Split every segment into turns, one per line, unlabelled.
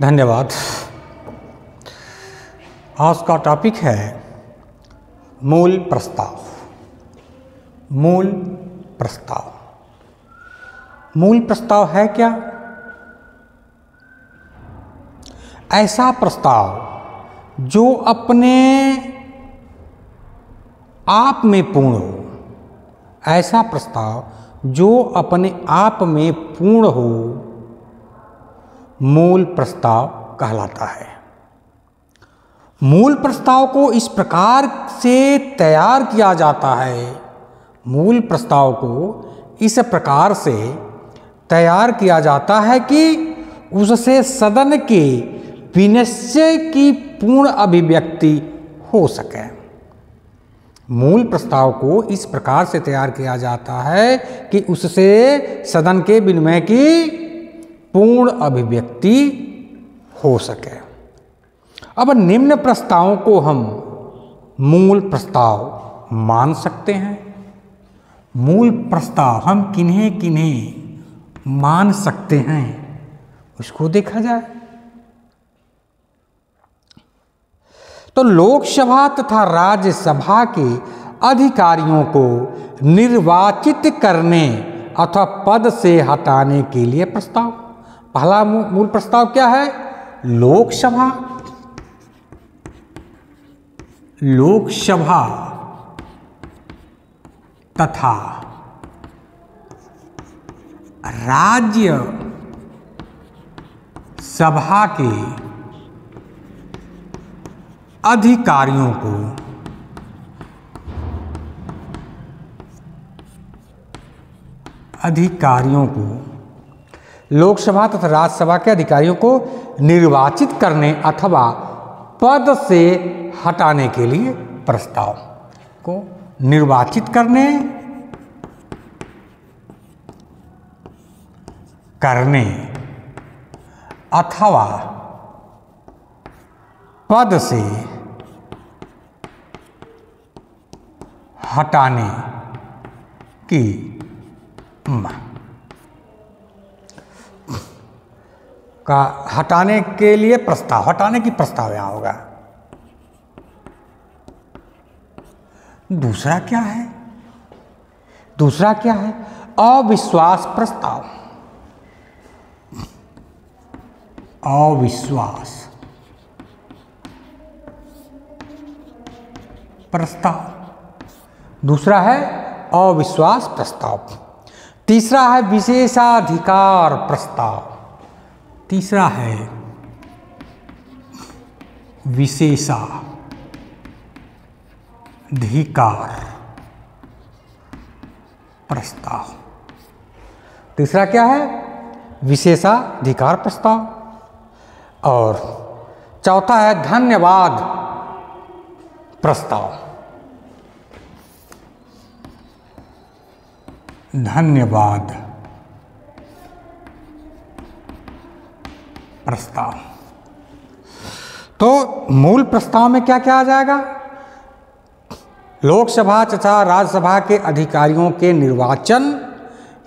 धन्यवाद। आज का टॉपिक है मूल प्रस्ताव। मूल प्रस्ताव। मूल प्रस्ताव है क्या? ऐसा प्रस्ताव जो अपने आप में पूर्ण हो। ऐसा प्रस्ताव जो अपने आप में पूर्ण हो, मूल प्रस्ताव कहलाता है। मूल प्रस्ताव को इस प्रकार से तैयार किया जाता है। मूल प्रस्ताव को इस प्रकार से तैयार किया जाता है कि उससे सदन के विनिश्चय की पूर्ण अभिव्यक्ति हो सके। मूल प्रस्ताव को इस प्रकार से तैयार किया जाता है कि उससे सदन के विनिमय की पूर्ण अभिव्यक्ति हो सके। अब निम्न प्रस्तावों को हम मूल प्रस्ताव मान सकते हैं। मूल प्रस्ताव हम किन्हें किन्हें मान सकते हैं, उसको देखा जाए तो लोकसभा तथा राज्यसभा के अधिकारियों को निर्वाचित करने अथवा पद से हटाने के लिए प्रस्ताव। पहला मूल प्रस्ताव क्या है? लोकसभा तथा राज्य सभा के अधिकारियों को लोकसभा तथा राज्यसभा के अधिकारियों को निर्वाचित करने अथवा पद से हटाने के लिए प्रस्ताव को निर्वाचित करने अथवा पद से हटाने की हटाने के लिए प्रस्ताव। हटाने की प्रस्ताव यहां होगा। दूसरा क्या है? दूसरा क्या है? अविश्वास प्रस्ताव। अविश्वास प्रस्ताव दूसरा है अविश्वास प्रस्ताव। तीसरा है विशेषाधिकार प्रस्ताव। तीसरा है विशेषाधिकार प्रस्ताव। तीसरा क्या है? विशेषाधिकार प्रस्ताव। और चौथा है धन्यवाद प्रस्ताव। धन्यवाद प्रस्ताव। तो मूल प्रस्ताव में क्या क्या आ जाएगा? लोकसभा तथा राज्यसभा के अधिकारियों के निर्वाचन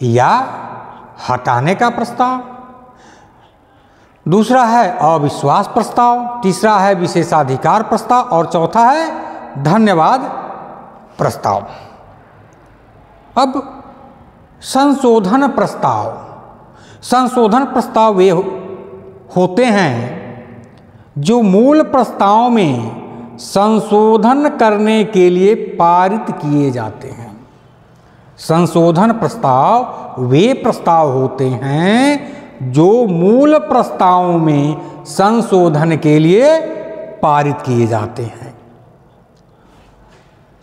या हटाने का प्रस्ताव। दूसरा है अविश्वास प्रस्ताव। तीसरा है विशेषाधिकार प्रस्ताव और चौथा है धन्यवाद प्रस्ताव। अब संशोधन प्रस्ताव। संशोधन प्रस्ताव वे होते हैं जो मूल प्रस्ताव में संशोधन करने के लिए पारित किए जाते हैं। संशोधन प्रस्ताव वे प्रस्ताव होते हैं जो मूल प्रस्ताव में संशोधन के लिए पारित किए जाते हैं।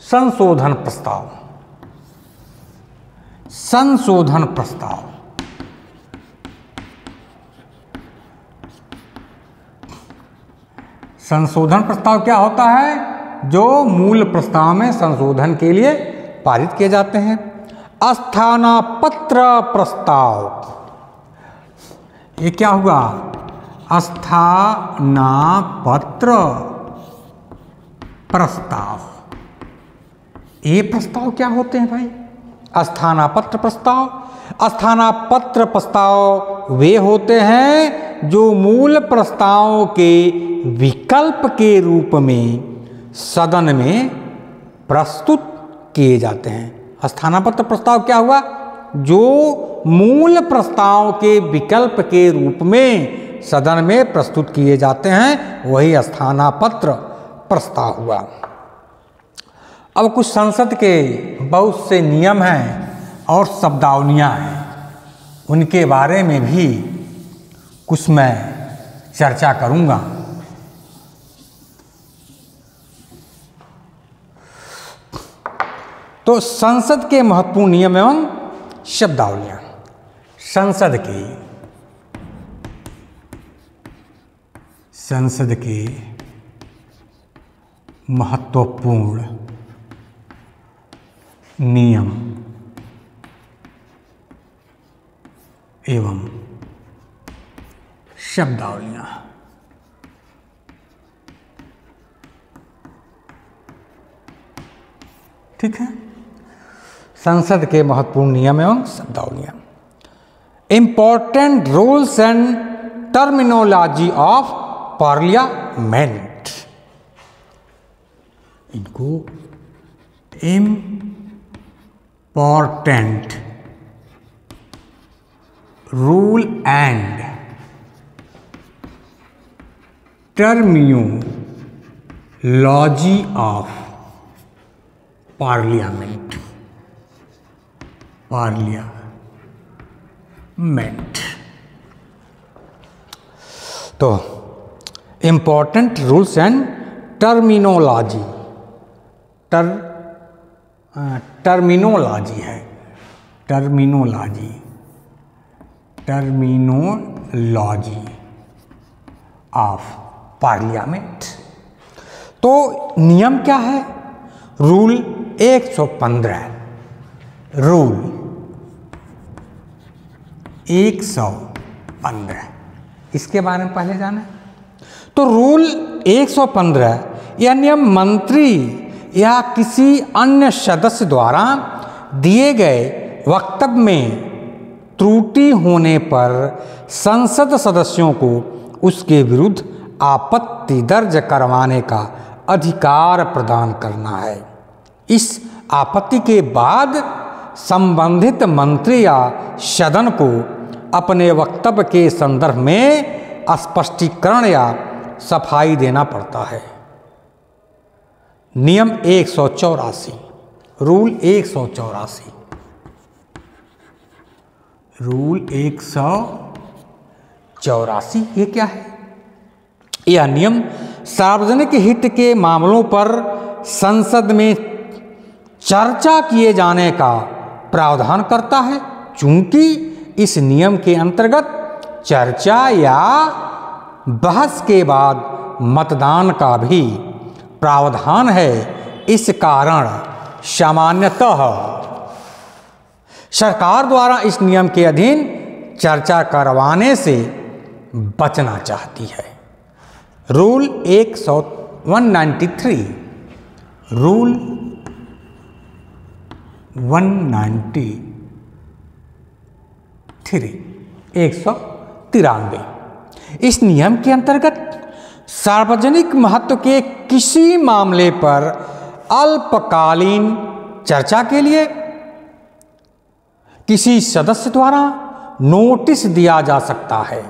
संशोधन प्रस्ताव। संशोधन प्रस्ताव संशोधन प्रस्ताव क्या होता है? जो मूल प्रस्ताव में संशोधन के लिए पारित किए जाते हैं। स्थानापत्र प्रस्ताव। ये क्या हुआ? स्थानापत्र प्रस्ताव। ये प्रस्ताव क्या होते हैं भाई? स्थानापत्र प्रस्ताव। स्थानापत्र प्रस्ताव वे होते हैं जो मूल प्रस्तावों के विकल्प के रूप में सदन में प्रस्तुत किए जाते हैं। स्थानापत्र प्रस्ताव क्या हुआ? जो मूल प्रस्ताव के विकल्प के रूप में सदन में प्रस्तुत किए जाते हैं वही स्थानापत्र प्रस्ताव हुआ। अब कुछ संसद के बहुत से नियम हैं और शब्दावलियाँ हैं, उनके बारे में भी कुछ मैं चर्चा करूँगा। तो संसद के महत्वपूर्ण नियम एवं शब्दावलियाँ। संसद के महत्वपूर्ण नियम एवं शब्दावलियाँ। ठीक है, संसद के महत्वपूर्ण नियम एवं शब्दावलियाँ। Important rules and terminology of parliament. इनको important rule and terminology of parliament. तो important rules and terminology, terminology है, टर्मिनोलॉजी ऑफ पार्लियामेंट। तो नियम क्या है? रूल 115, रूल 115, इसके बारे में पहले जाना। तो रूल 115 यह नियम मंत्री या किसी अन्य सदस्य द्वारा दिए गए वक्तव्य में त्रुटि होने पर संसद सदस्यों को उसके विरुद्ध आपत्ति दर्ज करवाने का अधिकार प्रदान करना है। इस आपत्ति के बाद संबंधित मंत्री या सदन को अपने वक्तव्य के संदर्भ में स्पष्टीकरण या सफाई देना पड़ता है। नियम 184, रूल 184, रूल 184 ये क्या है? यह नियम सार्वजनिक हित के मामलों पर संसद में चर्चा किए जाने का प्रावधान करता है। चूंकि इस नियम के अंतर्गत चर्चा या बहस के बाद मतदान का भी प्रावधान है, इस कारण सामान्यतः सरकार द्वारा इस नियम के अधीन चर्चा करवाने से बचना चाहती है। रूल 193, रूल 193, इस नियम के अंतर्गत सार्वजनिक महत्व के किसी मामले पर अल्पकालीन चर्चा के लिए किसी सदस्य द्वारा नोटिस दिया जा सकता है।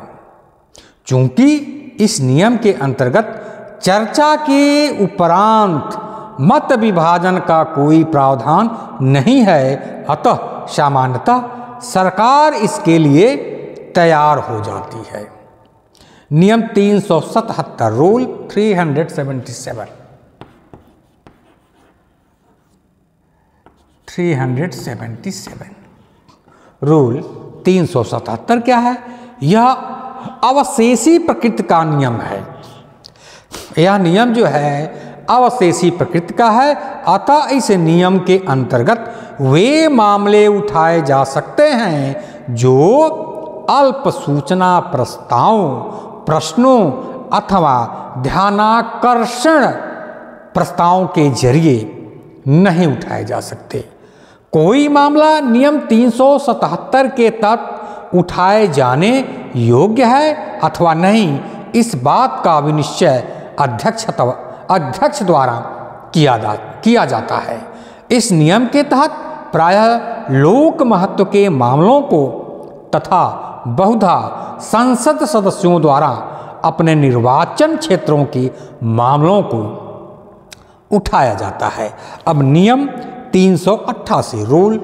चूंकि इस नियम के अंतर्गत चर्चा के उपरांत मत विभाजन का कोई प्रावधान नहीं है, अतः सामान्यतः सरकार इसके लिए तैयार हो जाती है। नियम 377, रूल 377, 377, रूल 377 क्या है? यह अवशेषी प्रकृति का नियम है। यह नियम जो है अवशेषी प्रकृति का है, अतः इस नियम के अंतर्गत वे मामले उठाए जा सकते हैं जो अल्प सूचना प्रस्तावों, प्रश्नों अथवा ध्यानाकर्षण प्रस्तावों के जरिए नहीं उठाए जा सकते। कोई मामला नियम 377 के तहत उठाए जाने योग्य है अथवा नहीं, इस बात का विनिश्चय अध्यक्ष द्वारा किया जाता है। इस नियम के तहत प्रायः लोक महत्व के मामलों को तथा बहुधा संसद सदस्यों द्वारा अपने निर्वाचन क्षेत्रों के मामलों को उठाया जाता है। अब नियम 388 रूल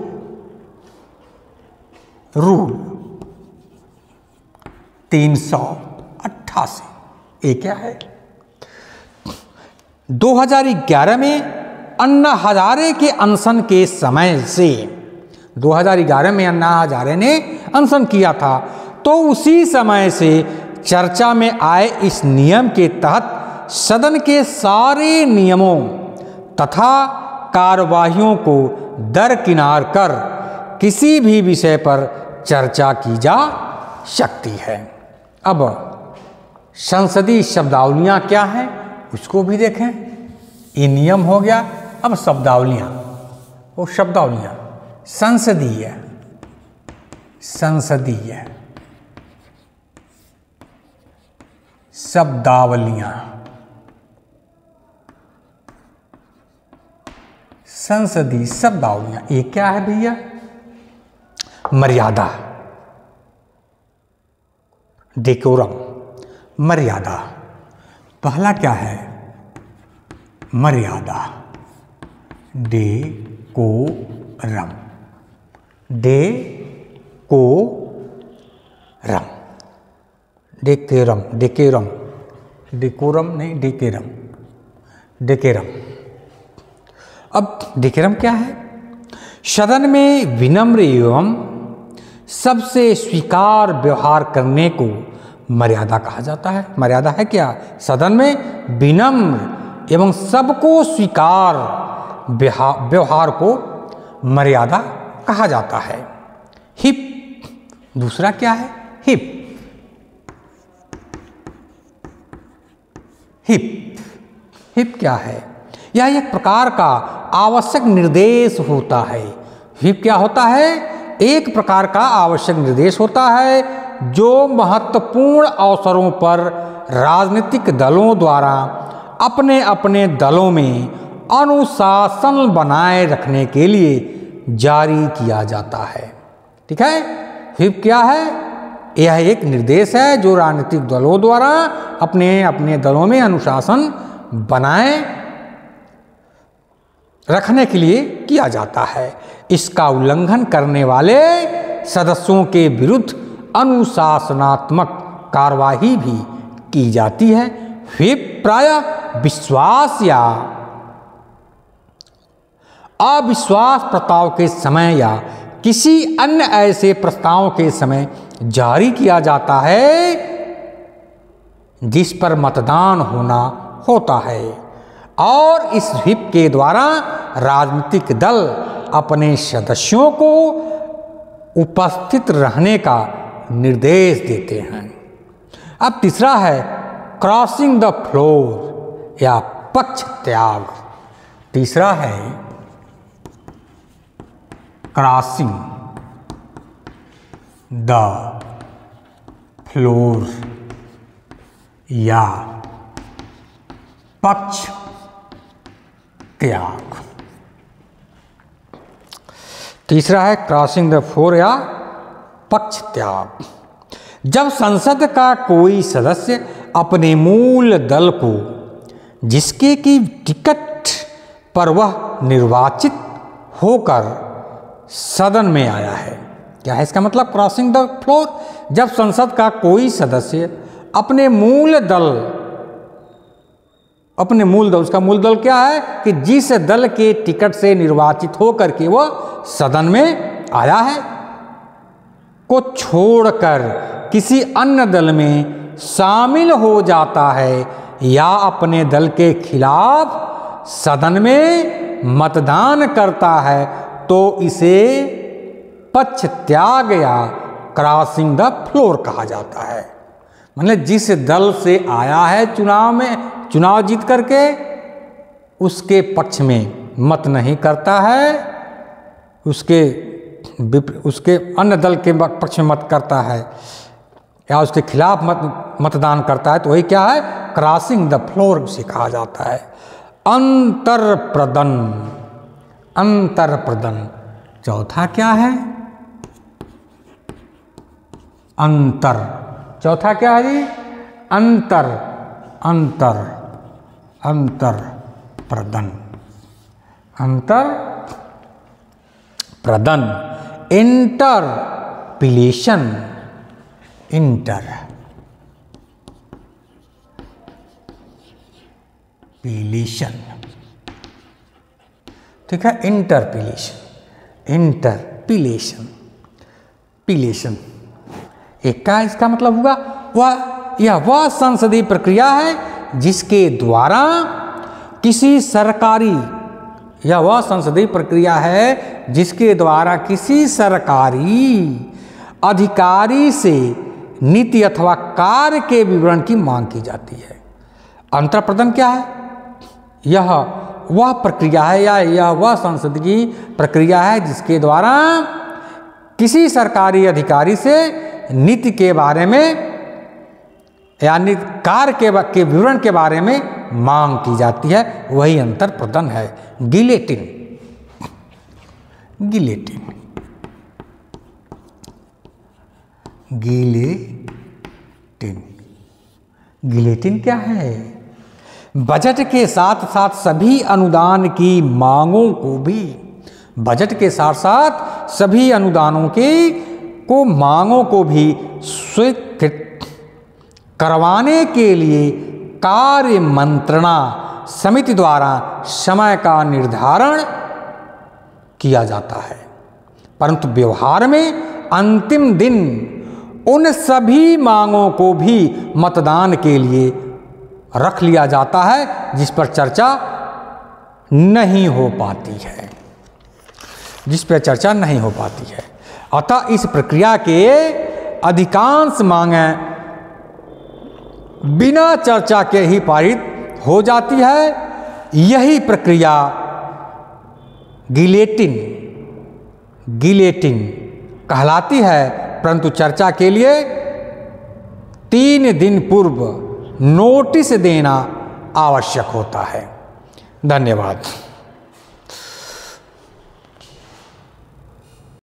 388 ये क्या है? 2011 में अन्ना हजारे के अनशन के समय से 2011 में अन्ना हजारे ने अनशन किया था, तो उसी समय से चर्चा में आए इस नियम के तहत सदन के सारे नियमों तथा कार्यवाहियों को दरकिनार कर किसी भी विषय पर चर्चा की जा सकती है। अब संसदीय शब्दावलियाँ क्या हैं उसको भी देखें। ये नियम हो गया। अब शब्दावलियाँ, वो शब्दावलियाँ संसदीय शब्दावलियाँ, संसदीय शब्दावलियाँ ये क्या है भैया? मर्यादा, डेकोरम, मर्यादा। पहला क्या है? मर्यादा, डेकोरम, डेकोरम नहीं, डेकेरम। अब डेकेरम क्या है? सदन में विनम्र एवं सबसे स्वीकार व्यवहार करने को मर्यादा कहा जाता है। मर्यादा है क्या? सदन में विनम्र एवं सबको स्वीकार व्यवहार को मर्यादा कहा जाता है। हिप, दूसरा क्या है? हिप क्या है? यह एक प्रकार का आवश्यक निर्देश होता है। हिप क्या होता है? एक प्रकार का आवश्यक निर्देश होता है जो महत्वपूर्ण अवसरों पर राजनीतिक दलों द्वारा अपने अपने दलों में अनुशासन बनाए रखने के लिए जारी किया जाता है। ठीक है? व्हिप क्या है? यह एक निर्देश है जो राजनीतिक दलों द्वारा अपने अपने दलों में अनुशासन बनाए रखने के लिए किया जाता है। इसका उल्लंघन करने वाले सदस्यों के विरुद्ध अनुशासनात्मक कार्यवाही भी की जाती है। व्हिप प्रायः विश्वास या अविश्वास प्रस्ताव के समय या किसी अन्य ऐसे प्रस्ताव के समय जारी किया जाता है जिस पर मतदान होता है, और इस व्हिप के द्वारा राजनीतिक दल अपने सदस्यों को उपस्थित रहने का निर्देश देते हैं। अब तीसरा है क्रॉसिंग द फ्लोर या पक्ष त्याग। तीसरा है क्रॉसिंग द फ्लोर या पक्ष त्याग। तीसरा है क्रॉसिंग द फ्लोर या पक्ष त्याग। जब संसद का कोई सदस्य अपने मूल दल को जिसके की टिकट पर वह निर्वाचित होकर सदन में आया है। क्या है इसका मतलब? क्रॉसिंग द फ्लोर, जब संसद का कोई सदस्य अपने मूल दल, उसका मूल दल क्या है कि जिस दल के टिकट से निर्वाचित होकर के वह सदन में आया है, को छोड़कर किसी अन्य दल में शामिल हो जाता है या अपने दल के खिलाफ सदन में मतदान करता है, तो इसे पक्ष त्याग या क्रॉसिंग द फ्लोर कहा जाता है। मतलब जिस दल से आया है चुनाव जीत करके, उसके पक्ष में मत नहीं करता है, उसके अन्य दल के पक्ष में मत करता है या उसके खिलाफ मतदान करता है तो वही क्या है, क्रॉसिंग द फ्लोर उसे कहा जाता है। अंतरप्रदन, अंतरप्रदन। चौथा क्या है, अंतर। चौथा क्या है जी, अंतर, अंतर, अंतर प्रदन, अंतर प्रदन। इंटरपिलेशन, इंटर पिलेशन, ठीक है, इंटरपिलेशन, इंटरपिलेशन, पिलेशन एक का इसका मतलब हुआ वह संसदीय प्रक्रिया है जिसके द्वारा किसी सरकारी, यह वह संसदीय प्रक्रिया है जिसके द्वारा किसी सरकारी अधिकारी से नीति अथवा कार्य के विवरण की मांग की जाती है। अंतरप्रदन क्या है, यह वह प्रक्रिया है या यह वह संसदीय प्रक्रिया है जिसके द्वारा किसी सरकारी अधिकारी से नीति के बारे में यानी कार्य के विवरण के बारे में मांग की जाती है, वही अंतर प्रदन है। गिलेटिन, गिलेटिन, गिलेटिन, गिलेटिन क्या है, बजट के साथ साथ सभी अनुदान की मांगों को भी, बजट के साथ साथ सभी अनुदानों को मांगों को भी स्वीकृत करवाने के लिए कार्य मंत्रणा समिति द्वारा समय का निर्धारण किया जाता है, परंतु व्यवहार में अंतिम दिन उन सभी मांगों को भी मतदान के लिए रख लिया जाता है जिस पर चर्चा नहीं हो पाती है, जिस पर चर्चा नहीं हो पाती है। अतः इस प्रक्रिया के अधिकांश मांगें बिना चर्चा के ही पारित हो जाती है। यही प्रक्रिया गिलेटिन, गिलेटिन कहलाती है, परंतु चर्चा के लिए 3 दिन पूर्व नोटिस देना आवश्यक होता है। धन्यवाद।